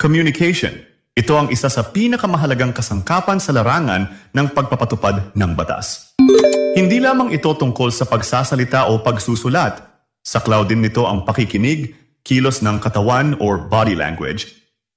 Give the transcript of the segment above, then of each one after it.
Communication. Ito ang isa sa pinakamahalagang kasangkapan sa larangan ng pagpapatupad ng batas. Hindi lamang ito tungkol sa pagsasalita o pagsusulat. Saklaw din nito ang pakikinig, kilos ng katawan or body language,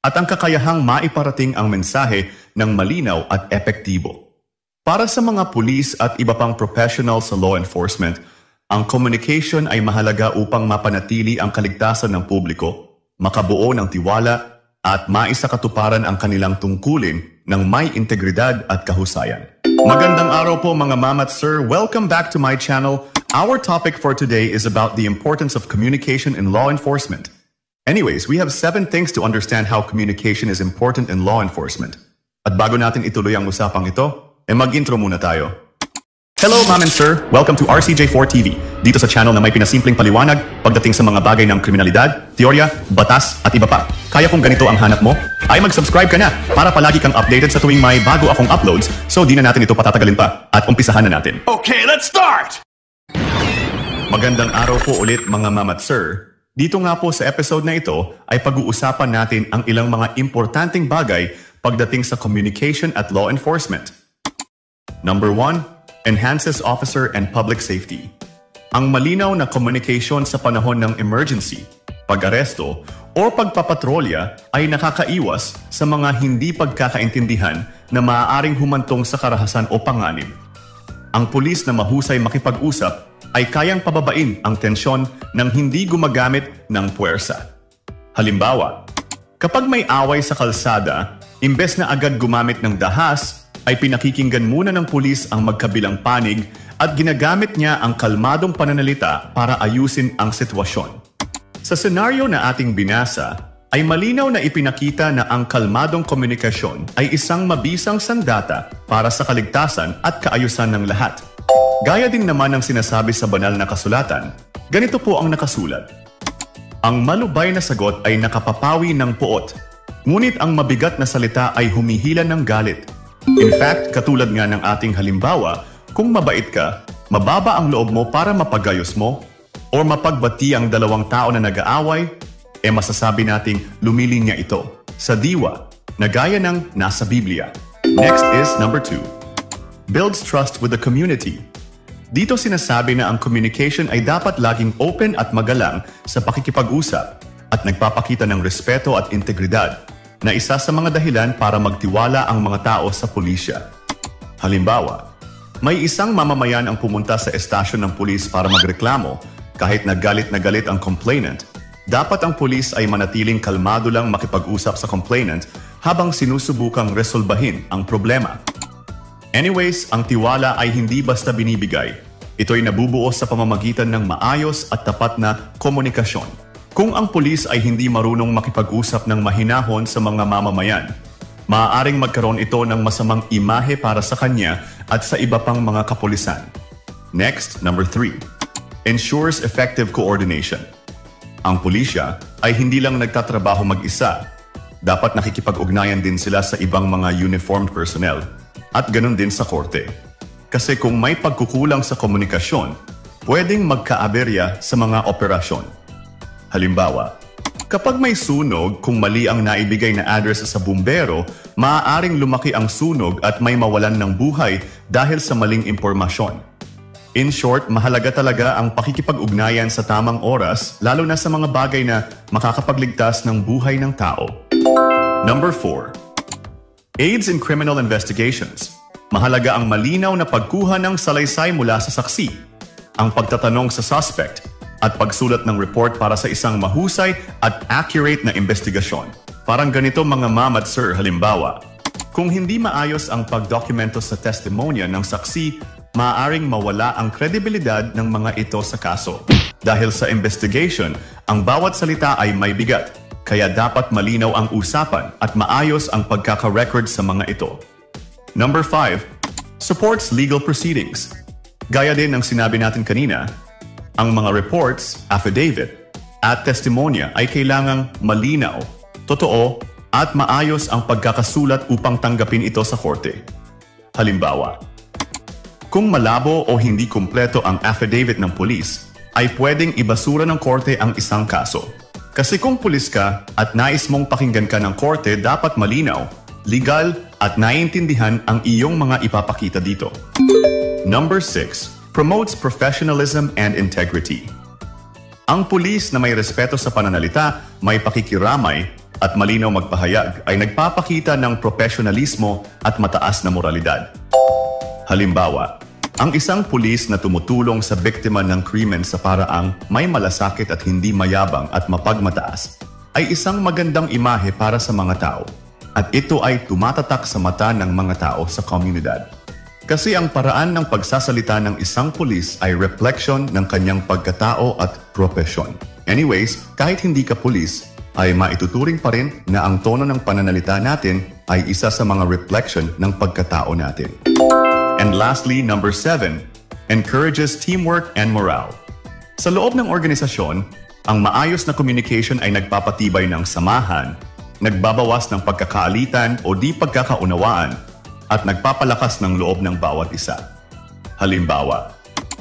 at ang kakayahang maiparating ang mensahe ng malinaw at epektibo. Para sa mga pulis at iba pang professional sa law enforcement, ang communication ay mahalaga upang mapanatili ang kaligtasan ng publiko, makabuo ng tiwala, at maisakatuparan ang kanilang tungkulin ng may integridad at kahusayan. Magandang araw po mga ma'am at sir. Welcome back to my channel. Our topic for today is about the importance of communication in law enforcement. Anyways, we have 7 things to understand how communication is important in law enforcement. At bago natin ituloy ang usapang ito, mag-intro muna tayo. Hello ma'am and sir, welcome to RCJ4 TV. Dito sa channel na may pinasimpleng paliwanag pagdating sa mga bagay ng kriminalidad, teorya, batas at iba pa. Kaya kung ganito ang hanap mo, ay mag-subscribe ka na para palagi kang updated sa tuwing may bago akong uploads, so di na natin ito patatagalin pa at umpisahan na natin. Okay, let's start! Magandang araw po ulit mga ma'am at sir. Dito nga po sa episode na ito ay pag-uusapan natin ang ilang mga importanteng bagay pagdating sa communication at law enforcement. Number 1, enhances officer and public safety. Ang malinaw na communication sa panahon ng emergency, pag-aresto, o pagpapatrolya ay nakakaiwas sa mga hindi pagkakaintindihan na maaaring humantong sa karahasan o panganib. Ang pulis na mahusay makipag-usap ay kayang pababain ang tensyon ng hindi gumagamit ng puwersa. Halimbawa, kapag may away sa kalsada, imbes na agad gumamit ng dahas, ay pinakikinggan muna ng pulis ang magkabilang panig at ginagamit niya ang kalmadong pananalita para ayusin ang sitwasyon. Sa senaryo na ating binasa, ay malinaw na ipinakita na ang kalmadong komunikasyon ay isang mabisang sandata para sa kaligtasan at kaayusan ng lahat. Gaya din naman ng sinasabi sa banal na kasulatan, ganito po ang nakasulat. Ang malubay na sagot ay nakapapawi ng puot, ngunit ang mabigat na salita ay humihila ng galit. In fact, katulad nga ng ating halimbawa, kung mabait ka, mababa ang loob mo para mapagayos mo, o mapagbati ang dalawang tao na nag-aaway, masasabi nating lumilinya ito sa diwa na gaya ng nasa Biblia. Next is number 2. Builds trust with the community. Dito sinasabi na ang communication ay dapat laging open at magalang sa pakikipag-usap at nagpapakita ng respeto at integridad, na isa sa mga dahilan para magtiwala ang mga tao sa pulisya. Halimbawa, may isang mamamayan ang pumunta sa estasyon ng pulis para magreklamo kahit galit na galit ang complainant. Dapat ang pulis ay manatiling kalmado lang makipag-usap sa complainant habang sinusubukang resolbahin ang problema. Anyways, ang tiwala ay hindi basta binibigay. Ito'y nabubuo sa pamamagitan ng maayos at tapat na komunikasyon. Kung ang pulis ay hindi marunong makipag-usap ng mahinahon sa mga mamamayan, maaaring magkaroon ito ng masamang imahe para sa kanya at sa iba pang mga kapulisan. Next, number 3. Ensures effective coordination. Ang pulisya ay hindi lang nagtatrabaho mag-isa. Dapat nakikipag-ugnayan din sila sa ibang mga uniformed personnel at ganun din sa korte. Kasi kung may pagkukulang sa komunikasyon, pwedeng magkaaberya sa mga operasyon. Halimbawa, kapag may sunog kung mali ang naibigay na address sa bumbero, maaaring lumaki ang sunog at may mawalan ng buhay dahil sa maling impormasyon. In short, mahalaga talaga ang pakikipag-ugnayan sa tamang oras, lalo na sa mga bagay na makakapagligtas ng buhay ng tao. Number 4. Aids in criminal investigations. Mahalaga ang malinaw na pagkuha ng salaysay mula sa saksi, ang pagtatanong sa suspect, at pagsulat ng report para sa isang mahusay at accurate na investigasyon. Parang ganito mga ma'am at sir, halimbawa, kung hindi maayos ang pagdokumento sa testimonya ng saksi, maaaring mawala ang kredibilidad ng mga ito sa kaso. Dahil sa investigation, ang bawat salita ay may bigat, kaya dapat malinaw ang usapan at maayos ang pagkaka-record sa mga ito. Number 5. Supports legal proceedings. Gaya din ng sinabi natin kanina, ang mga reports, affidavit, at testimonya ay kailangang malinaw, totoo, at maayos ang pagkakasulat upang tanggapin ito sa korte. Halimbawa, kung malabo o hindi kumpleto ang affidavit ng pulis, ay pwedeng ibasura ng korte ang isang kaso. Kasi kung pulis ka at nais mong pakinggan ka ng korte, dapat malinaw, legal at naiintindihan ang iyong mga ipapakita dito. Number 6. Promotes professionalism and integrity. Ang pulis na may respeto sa pananalita, may pakikiramay at malinaw magpahayag ay nagpapakita ng profesionalismo at mataas na moralidad. Halimbawa, ang isang pulis na tumutulong sa biktima ng krimen sa paraang may malasakit at hindi mayabang at mapagmataas ay isang magandang imahe para sa mga tao. At ito ay tumatatak sa mata ng mga tao sa komunidad. Kasi ang paraan ng pagsasalita ng isang pulis ay reflection ng kanyang pagkatao at propesyon. Anyways, kahit hindi ka pulis, ay maituturing pa rin na ang tono ng pananalita natin ay isa sa mga reflection ng pagkatao natin. And lastly, number 7, encourages teamwork and morale. Sa loob ng organisasyon, ang maayos na communication ay nagpapatibay ng samahan, nagbabawas ng pagkakaalitan o di pagkakaunawaan, at nagpapalakas ng loob ng bawat isa. Halimbawa,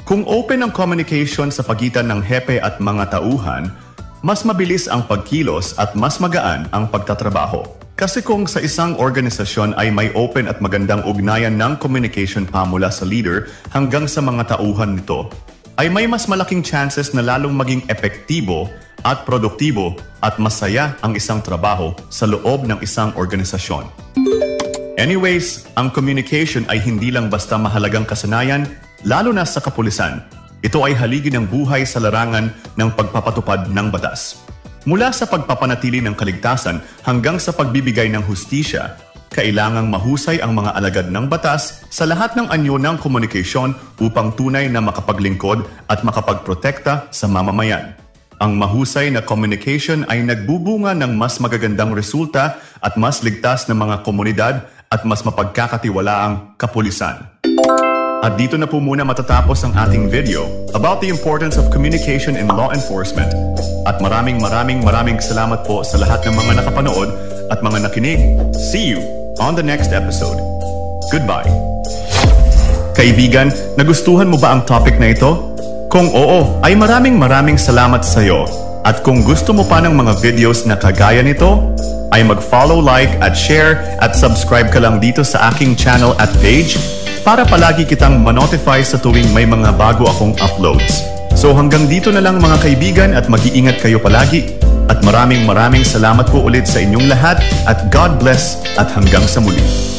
kung open ang communication sa pagitan ng hepe at mga tauhan, mas mabilis ang pagkilos at mas magaan ang pagtatrabaho. Kasi kung sa isang organisasyon ay may open at magandang ugnayan ng communication pa mula sa leader hanggang sa mga tauhan nito, ay may mas malaking chances na lalong maging epektibo at produktibo at masaya ang isang trabaho sa loob ng isang organisasyon. Anyways, ang communication ay hindi lang basta mahalagang kasanayan, lalo na sa kapulisan. Ito ay haligi ng buhay sa larangan ng pagpapatupad ng batas. Mula sa pagpapanatili ng kaligtasan hanggang sa pagbibigay ng hustisya, kailangang mahusay ang mga alagad ng batas sa lahat ng anyo ng komunikasyon upang tunay na makapaglingkod at makapagprotekta sa mamamayan. Ang mahusay na communication ay nagbubunga ng mas magagandang resulta at mas ligtas na mga komunidad at mas mapagkakatiwalaang kapulisan. At dito na po muna matatapos ang ating video about the importance of communication in law enforcement. At maraming salamat po sa lahat ng mga nakapanood at mga nakinig. See you on the next episode. Goodbye. Kaibigan, nagustuhan mo ba ang topic na ito? Kung oo, ay maraming salamat sa iyo. At kung gusto mo pa ng mga videos na kagaya nito, ay mag-follow, like, at share at subscribe ka lang dito sa aking channel at page para palagi kitang ma-notify sa tuwing may mga bago akong uploads. So hanggang dito na lang mga kaibigan at mag-iingat kayo palagi. At maraming salamat po ulit sa inyong lahat at God bless at hanggang sa muli.